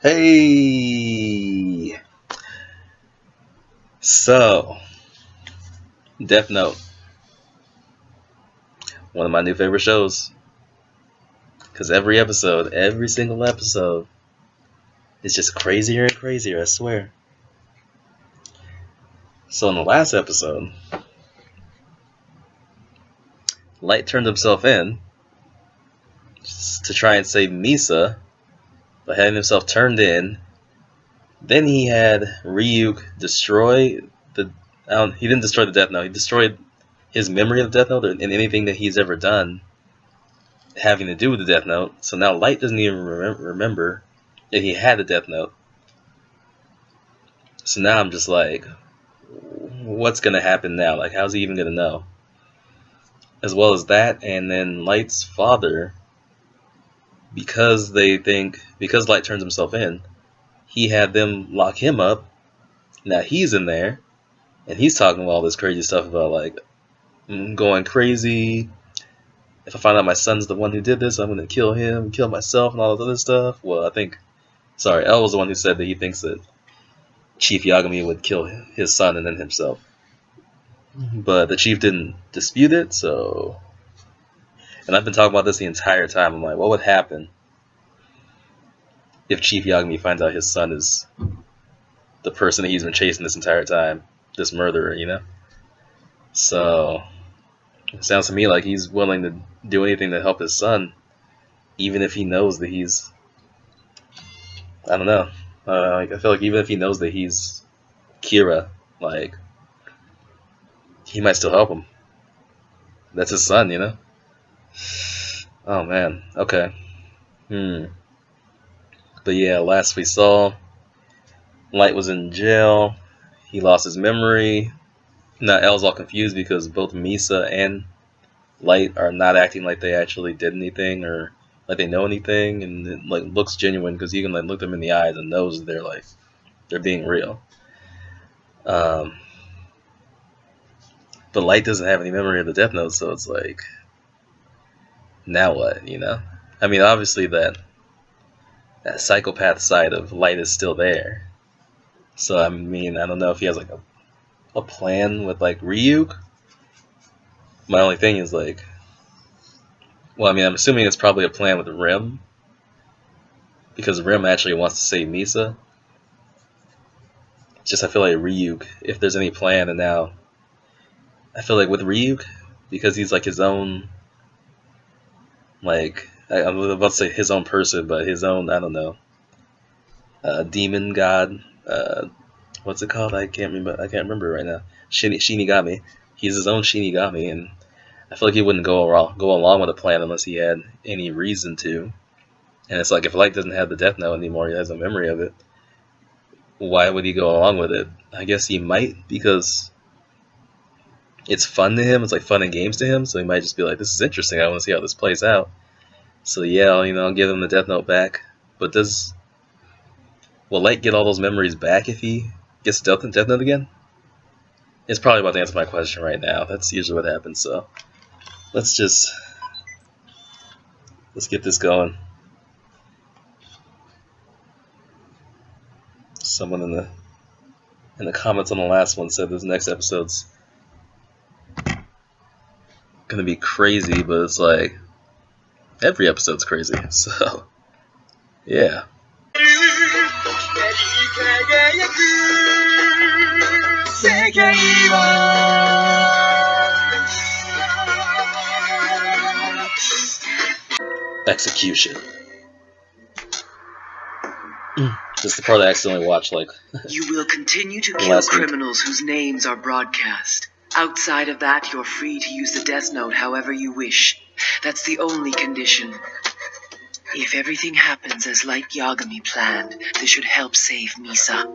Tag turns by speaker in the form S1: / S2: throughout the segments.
S1: Hey, so Death Note, one of my new favorite shows, because every single episode, is just crazier and crazier. I swear. So in the last episode, Light turned himself in just to try and save Misa, but having himself turned in. Then he had Ryuk destroy the. He didn't destroy the Death Note. He destroyed his memory of Death Note and anything that he's ever done having to do with the Death Note. So now Light doesn't even remember that he had the Death Note. So now I'm just like, what's going to happen now? Like, how's he even going to know? As well as that, and then Light's father, because Light turns himself in, he had them lock him up. Now he's in there, and he's talking all this crazy stuff about, like, going crazy. If I find out my son's the one who did this, I'm going to kill him, kill myself, and all this other stuff. Well, L was the one who said that he thinks that Chief Yagami would kill his son and then himself. But the chief didn't dispute it, so... And I've been talking about this the entire time. I'm like, what would happen if Chief Yagami finds out his son is the person that he's been chasing this entire time? This murderer, you know? So... It sounds to me like he's willing to do anything to help his son, even if he knows that he's... I don't know. I feel like even if he knows that he's Kira, like... he might still help him. That's his son, you know? Oh, man. Okay. But yeah, last we saw, Light was in jail. He lost his memory. Now L's all confused because both Misa and Light are not acting like they actually did anything or like they know anything, and it like looks genuine because you can like look them in the eyes and knows they're being real. But Light doesn't have any memory of the Death Note, so it's like, now what, you know? I mean, obviously that psychopath side of Light is still there. So, I mean, I don't know if he has like a plan with like Ryuk. My only thing is like, well, I mean, I'm assuming it's probably a plan with Rim, because Rim actually wants to save Misa. Just I feel like Ryuk, if there's any plan, and now I feel like with Ryuk, because he's like his own, like, I'm about to say his own person, but his own, I don't know, demon god, what's it called? I can't remember right now. Shinigami. He's his own Shinigami, and I feel like he wouldn't go along with a plan unless he had any reason to. And it's like, if Light doesn't have the Death Note anymore, he has a memory of it, why would he go along with it? I guess he might, because it's fun to him. It's like fun and games to him, so he might just be like, this is interesting, I want to see how this plays out. So yeah, I'll give him the Death Note back. But will Light get all those memories back if he gets the Death Note again? It's probably about to answer my question right now. That's usually what happens, so let's get this going. Someone in the comments on the last one said this next episode's gonna be crazy, but it's like every episode's crazy, so yeah. Execution. Just the part I accidentally watched, like.
S2: You will continue to kill criminals whose names are broadcast. Outside of that, you're free to use the Death Note however you wish. That's the only condition. If everything happens as Light Yagami planned, this should help save Misa.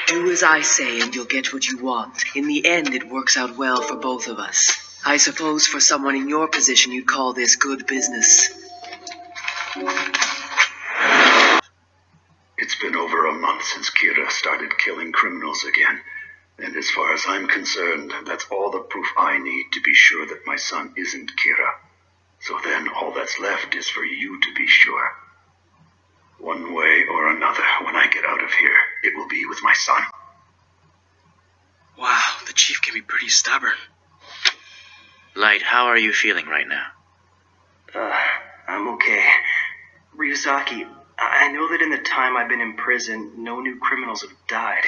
S2: Do as I say and you'll get what you want. In the end, it works out well for both of us. I suppose for someone in your position, you'd call this good business.
S3: It's been over a month since Kira started killing criminals again. And as far as I'm concerned, that's all the proof I need to be sure that my son isn't Kira. So then all that's left is for you to be sure. One way or another, when I get out of here, it will be with my son.
S4: Wow, the chief can be pretty stubborn.
S5: Light, how are you feeling right now?
S4: I'm okay. Ryuzaki, I know that in the time I've been in prison, no new criminals have died.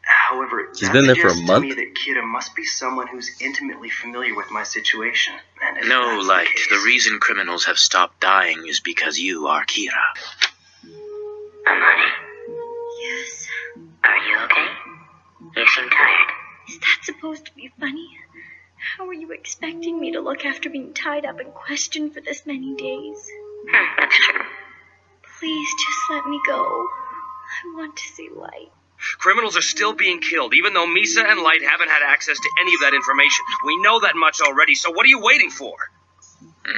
S4: However,
S1: He's been there for a month.
S4: To me that Kira must be someone who's intimately familiar with my situation. And if
S5: No,
S4: that's
S5: Light.
S4: the
S5: The reason criminals have stopped dying is because you are Kira.
S6: Amani,
S7: Yes.
S6: are you okay? You seem tired.
S7: Is that supposed to be funny? How are you expecting me to look after being tied up and questioned for this many days?
S6: That's true.
S7: Please just let me go. I want to see Light.
S8: Criminals are still being killed, even though Misa and Light haven't had access to any of that information. We know that much already, so what are you waiting for?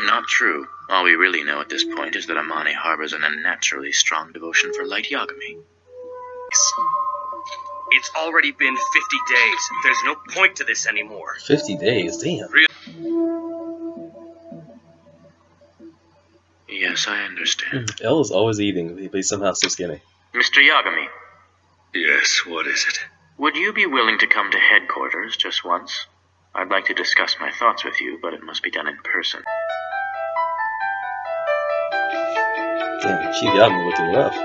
S5: Not true. All we really know at this point is that Amane harbors an unnaturally strong devotion for Light Yagami.
S8: It's already been 50 days. There's no point to this anymore.
S1: 50 days, damn.
S5: Yes, I understand.
S1: L is always eating, but he's somehow so skinny.
S5: Mr. Yagami,
S3: Yes, what is it?
S5: would you be willing to come to headquarters just once? I'd like to discuss my thoughts with you, but it must be done in person.
S1: Damn, she got me looking rough.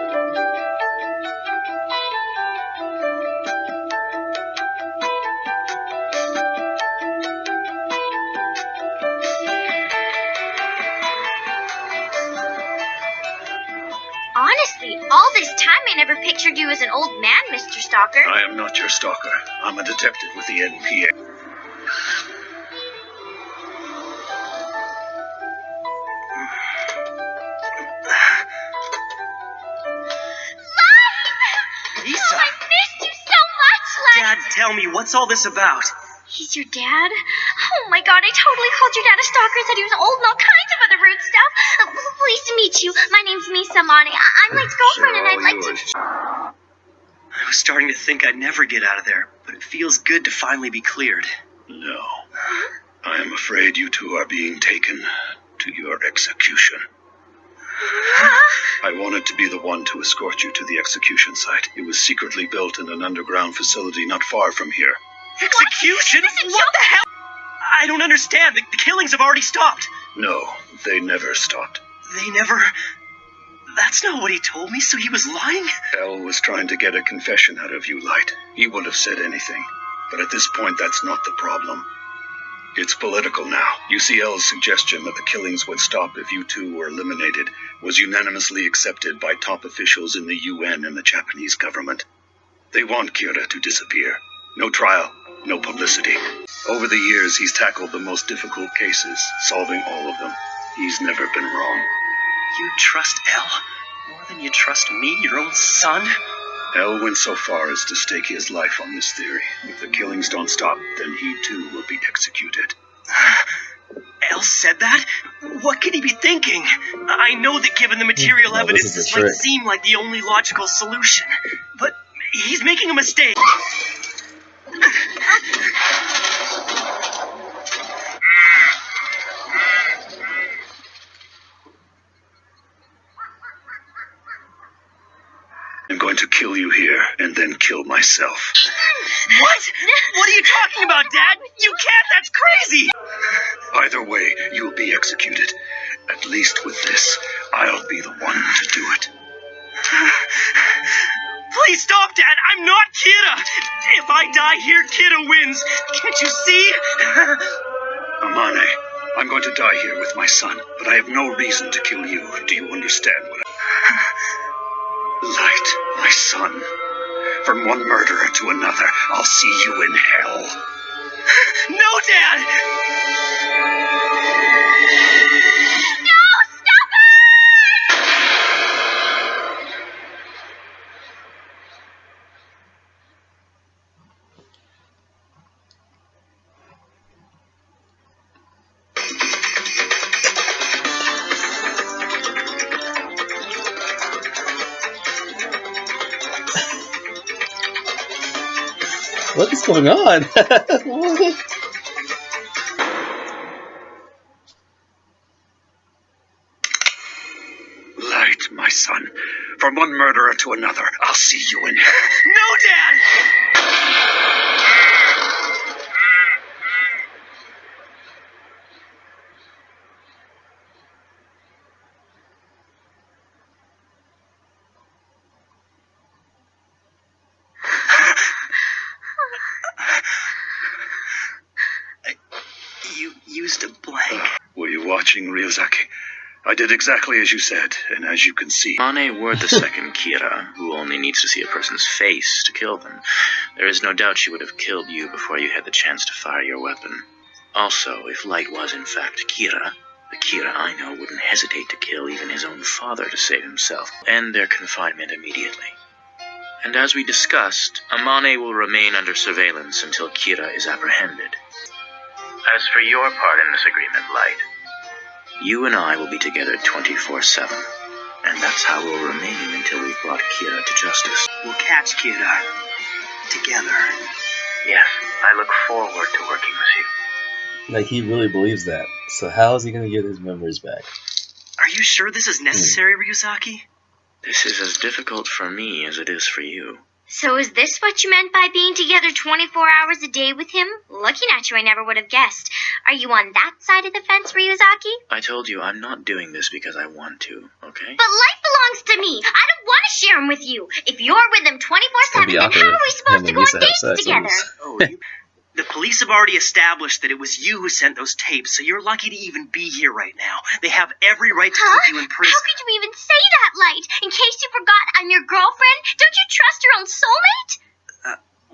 S9: Honestly, all this time I never pictured you as an old man, Mr. Stalker.
S3: I am not your stalker. I'm a detective with the NPA.
S4: Lisa!
S9: I missed you so much, Light!
S4: Dad, tell me, what's all this about?
S9: He's your dad? Oh my god, I totally called your dad a stalker and said he was old and all kinds of other rude stuff. Pleased to meet you. My name's Misa Amane. I'm Light's girlfriend and I'd like to...
S4: I was starting to think I'd never get out of there, but it feels good to finally be cleared.
S3: No. I am afraid you two are being taken to your execution. I wanted to be the one to escort you to the execution site. It was secretly built in an underground facility not far from here.
S4: Execution?
S9: Is this a
S4: What the hell? I don't understand. The killings have already stopped.
S3: No, they never stopped.
S4: They never... That's not what he told me, so he was lying?
S3: L was trying to get a confession out of you, Light. He would have said anything. But at this point, that's not the problem. It's political now. UCL's suggestion that the killings would stop if you two were eliminated was unanimously accepted by top officials in the UN and the Japanese government. They want Kira to disappear. No trial, no publicity. Over the years, he's tackled the most difficult cases, solving all of them. He's never been wrong.
S4: You trust L more than you trust me, your own son?
S3: L went so far as to stake his life on this theory. If the killings don't stop, then he too will be executed.
S4: L said that? What could he be thinking? I know that given the material
S1: Well,
S4: evidence,
S1: this is
S4: this
S1: the
S4: might
S1: trick.
S4: seem like the only logical solution. But he's making a mistake.
S3: I'm going to kill you here and then kill myself.
S4: What? What are you talking about, Dad? You can't! That's crazy!
S3: Either way, you'll be executed. At least with this, I'll be the one to do it.
S4: Please stop, Dad! I'm not Kira! If I die here, Kira wins! Can't you see?
S3: Amane, I'm going to die here with my son, but I have no reason to kill you. Do you understand what Light, my son. From one murderer to another, I'll see you in hell.
S4: No, Dad!
S9: No! Stop it!
S1: What is going on? What?
S3: Wait, my son. From one murderer to another, I'll see you in hell.
S4: No, Dad! You used a blank.
S3: Were you watching, Ryuzaki? I did exactly as you said, and as you can see...
S5: Amane were the second Kira, who only needs to see a person's face to kill them. There is no doubt she would have killed you before you had the chance to fire your weapon. Also, if Light was in fact Kira, the Kira I know wouldn't hesitate to kill even his own father to save himself, and their confinement immediately. And as we discussed, Amane will remain under surveillance until Kira is apprehended. As for your part in this agreement, Light, you and I will be together 24/7, and that's how we'll remain until we've brought Kira to justice.
S4: We'll catch Kira. Together.
S5: Yes, I look forward to working with you.
S1: Like, he really believes that. So how is he going to get his memories back?
S4: Are you sure this is necessary, Ryuzaki?
S5: This is as difficult for me as it is for you.
S9: So is this what you meant by being together 24 hours a day with him? Looking at you, I never would have guessed. Are you on that side of the fence, Ryuzaki?
S5: I told you I'm not doing this because I want to, okay?
S9: But Light belongs to me. I don't want to share him with you. If you're with him 24/7, then how are we supposed to go on dates together?
S4: Oh, the police have already established that it was you who sent those tapes, so you're lucky to even be here right now. They have every right to keep you in prison.
S9: How could you even say that, Light? In case you forgot, I'm your girlfriend. Don't you trust your own soulmate?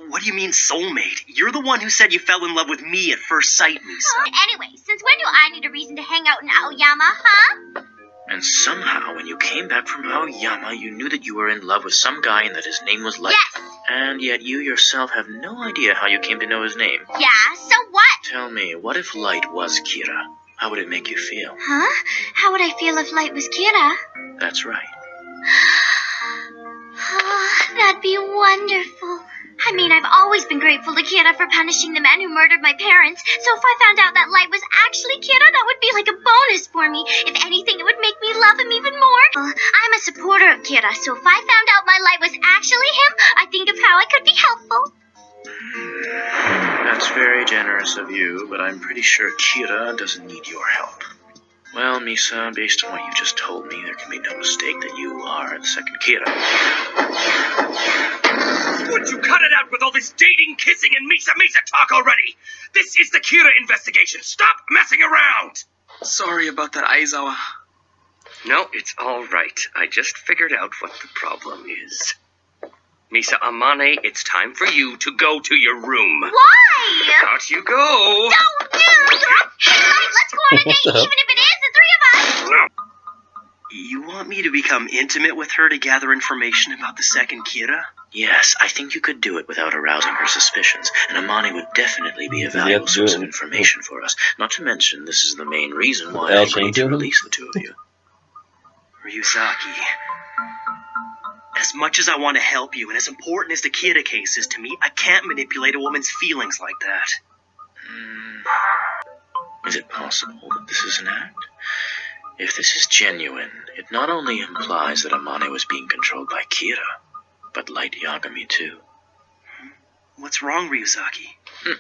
S4: What do you mean, soulmate? You're the one who said you fell in love with me at first sight, Misa.
S9: Anyway, since when do I need a reason to hang out in Aoyama, huh?
S5: And somehow, when you came back from Aoyama, you knew that you were in love with some guy and that his name was Light.
S9: Yes.
S5: And yet you yourself have no idea how you came to know his name.
S9: Yeah, so what?
S5: Tell me, what if Light was Kira? How would it make you feel?
S9: Huh? How would I feel if Light was Kira?
S5: That's right.
S9: Oh, that'd be wonderful. I mean, I've always been grateful to Kira for punishing the men who murdered my parents, so if I found out that Light was actually Kira, that would be like a bonus for me. If anything, it would make me love him even more. I'm a supporter of Kira, so if I found out my Light was actually him, I think of how I could be helpful.
S5: That's very generous of you, but I'm pretty sure Kira doesn't need your help. Well, Misa, based on what you just told me, there can be no mistake that you are the second Kira.
S8: Would you cut it out with all this dating, kissing, and Misa talk already? This is the Kira investigation. Stop messing around!
S10: Sorry about that, Aizawa.
S8: No, it's all right. I just figured out what the problem is. Misa Amane, it's time for you to go to your room.
S9: Why?
S8: Out you go!
S9: Don't do that! Hey, Light, let's go on a date, even if it is the three of us!
S4: You want me to become intimate with her to gather information about the second Kira?
S5: Yes, I think you could do it without arousing her suspicions, and Amane would definitely be a valuable source of information for us. Not to mention, this is the main reason why I agreed to release the two of you.
S4: Ryuzaki, as much as I want to help you, and as important as the Kira case is to me, I can't manipulate a woman's feelings like that.
S5: Is it possible that this is an act? If this is genuine, it not only implies that Amane was being controlled by Kira, but Light Yagami too.
S4: What's wrong, Ryuzaki?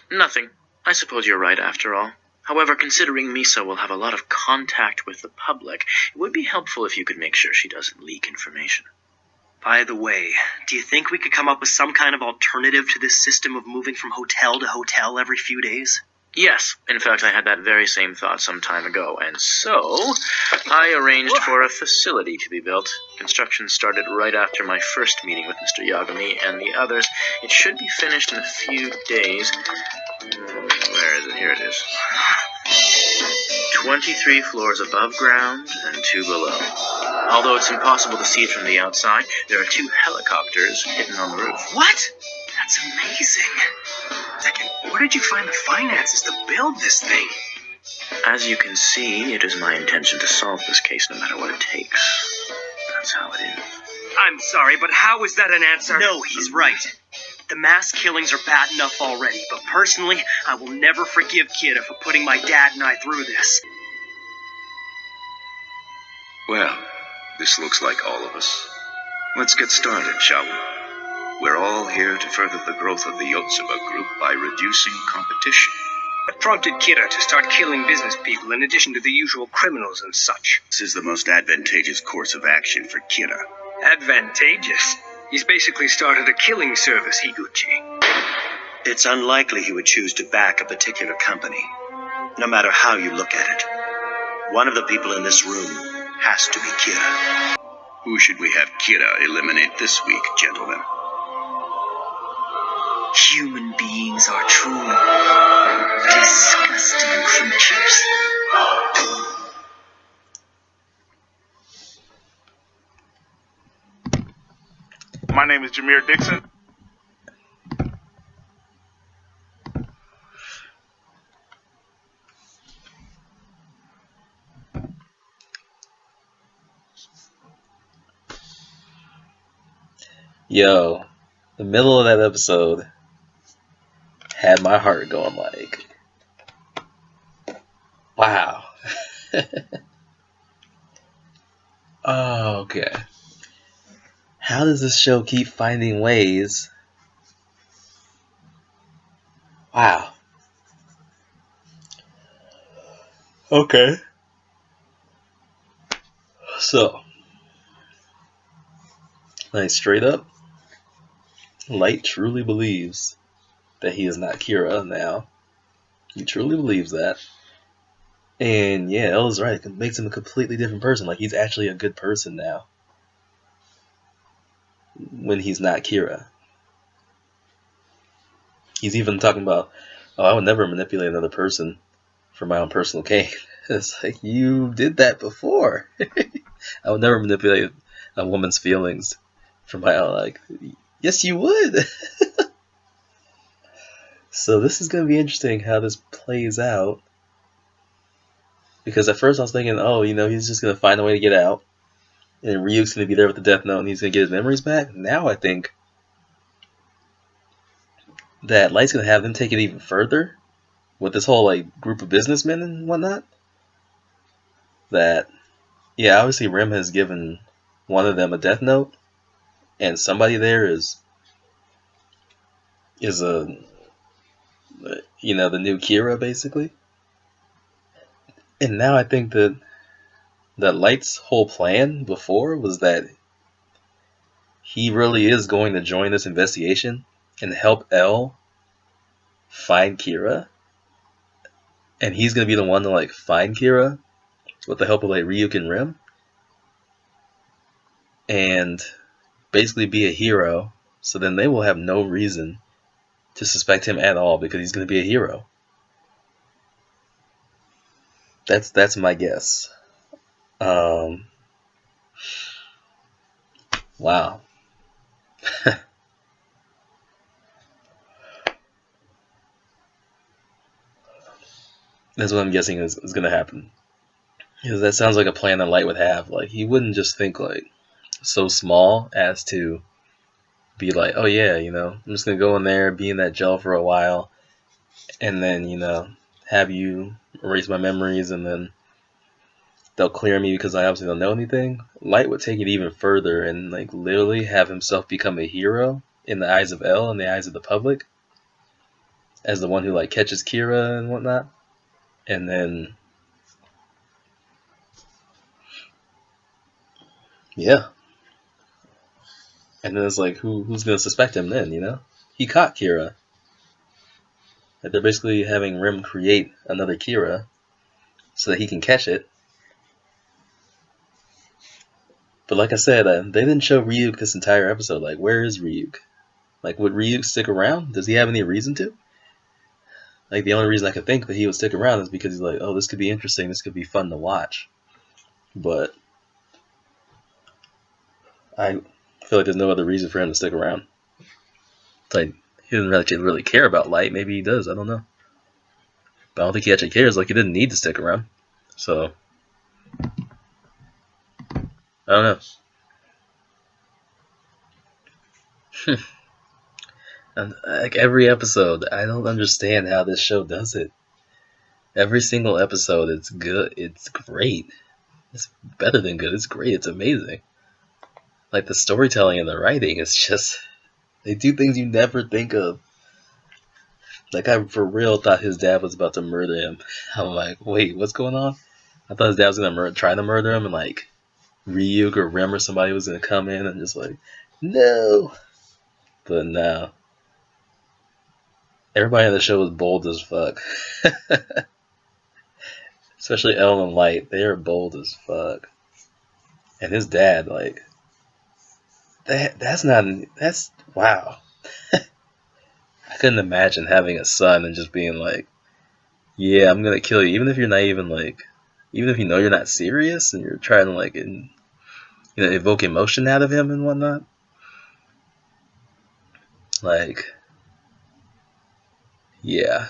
S5: Nothing. I suppose you're right after all. However, considering Misa will have a lot of contact with the public, it would be helpful if you could make sure she doesn't leak information.
S4: By the way, do you think we could come up with some kind of alternative to this system of moving from hotel to hotel every few days?
S5: Yes, in fact, I had that very same thought some time ago, and so I arranged for a facility to be built. Construction started right after my first meeting with Mr. Yagami and the others. It should be finished in a few days. Where is it? Here it is. 23 floors above ground and 2 below. Although it's impossible to see it from the outside, there are 2 helicopters hidden on the roof.
S4: What? That's amazing. Second, where did you find the finances to build this thing?
S5: As you can see, it is my intention to solve this case no matter what it takes. That's how it is.
S8: I'm sorry, but how is that an answer?
S4: No, he's right. The mass killings are bad enough already, but personally, I will never forgive Kira for putting my dad and I through this.
S3: Well, This looks like all of us. Let's get started, shall we? We're all here to further the growth of the Yotsuba group by reducing competition.
S8: What prompted Kira to start killing business people in addition to the usual criminals and such?
S3: This is the most advantageous course of action for Kira.
S8: Advantageous? He's basically started a killing service, Higuchi.
S11: It's unlikely he would choose to back a particular company, no matter how you look at it. One of the people in this room has to be Kira.
S3: Who should we have Kira eliminate this week, gentlemen?
S2: Human beings are truly disgusting creatures.
S12: My name is Jameer Dixon.
S1: Yo, the middle of that episode had my heart going like, wow. Oh, okay. How does this show keep finding ways? Wow. Okay. So, like straight up, Light truly believes that he is not Kira now. He truly believes that. And yeah, Elle's right. It makes him a completely different person. Like, he's actually a good person now. When he's not Kira. He's even talking about, oh, I would never manipulate another person for my own personal gain. It's like, you did that before. I would never manipulate a woman's feelings for my own, like, yes you would. So this is going to be interesting how this plays out. Because at first I was thinking, oh, you know, he's just going to find a way to get out. And Ryuk's going to be there with the Death Note and he's going to get his memories back. Now I think that Light's going to have them take it even further. With this whole, like, group of businessmen and whatnot. That, yeah, obviously Rim has given one of them a Death Note. And somebody there is a, you know, the new Kira, basically. And now I think that Light's whole plan before was that he really is going to join this investigation and help Elle find Kira. And he's going to be the one to, like, find Kira with the help of, like, Ryuk and Rim. And basically be a hero, so then they will have no reason to suspect him at all because he's going to be a hero. That's my guess. Wow. That's what I'm guessing is going to happen. Because that sounds like a plan that Light would have. Like, he wouldn't just think, like, so small as to be like, oh yeah, you know, I'm just going to go in there, be in that gel for a while, and then, you know, have you erase my memories, and then they'll clear me because I obviously don't know anything. Light would take it even further and, like, literally have himself become a hero in the eyes of Elle, in the eyes of the public, as the one who, like, catches Kira and whatnot. And then, yeah. And then it's like, who's going to suspect him then, you know? He caught Kira. Like, they're basically having Rim create another Kira so that he can catch it. But like I said, they didn't show Ryuk this entire episode. Like, where is Ryuk? Like, would Ryuk stick around? Does he have any reason to? Like, the only reason I could think that he would stick around is because he's like, oh, this could be interesting, this could be fun to watch. But I feel like there's no other reason for him to stick around. It's like, he doesn't really care about Light. Maybe he does, I don't know. But I don't think he actually cares. Like, he didn't need to stick around. So, I don't know. And, like, every episode, I don't understand how this show does it. Every single episode, it's good. It's great. It's better than good. It's great. It's amazing. Like, the storytelling and the writing is just, they do things you never think of. Like, I for real thought his dad was about to murder him. I'm like, wait, what's going on? I thought his dad was gonna try to murder him, and like Ryuk or Rem or somebody was gonna come in and just like, no. But no. Everybody on the show was bold as fuck. Especially Elle and Light. They are bold as fuck. And his dad, like, that's wow. I couldn't imagine having a son and just being like, yeah, I'm gonna kill you, even if you're not even like, even if you know you're not serious and you're trying to like, evoke emotion out of him and whatnot. Like, yeah,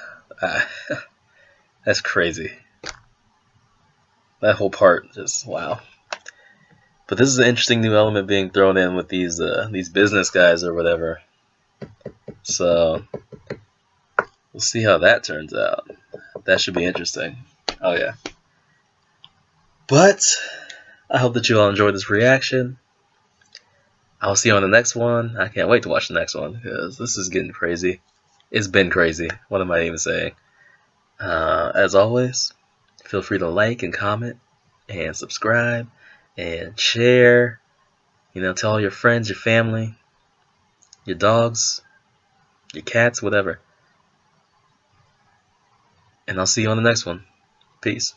S1: that's crazy. That whole part, just wow. But this is an interesting new element being thrown in with these business guys or whatever. So we'll see how that turns out. That should be interesting. Oh yeah. But I hope that you all enjoyed this reaction. I'll see you on the next one. I can't wait to watch the next one because this is getting crazy. It's been crazy. What am I even saying? As always, feel free to like and comment and subscribe and share. Tell all your friends, your family, your dogs, your cats, whatever. And I'll see you on the next one. Peace.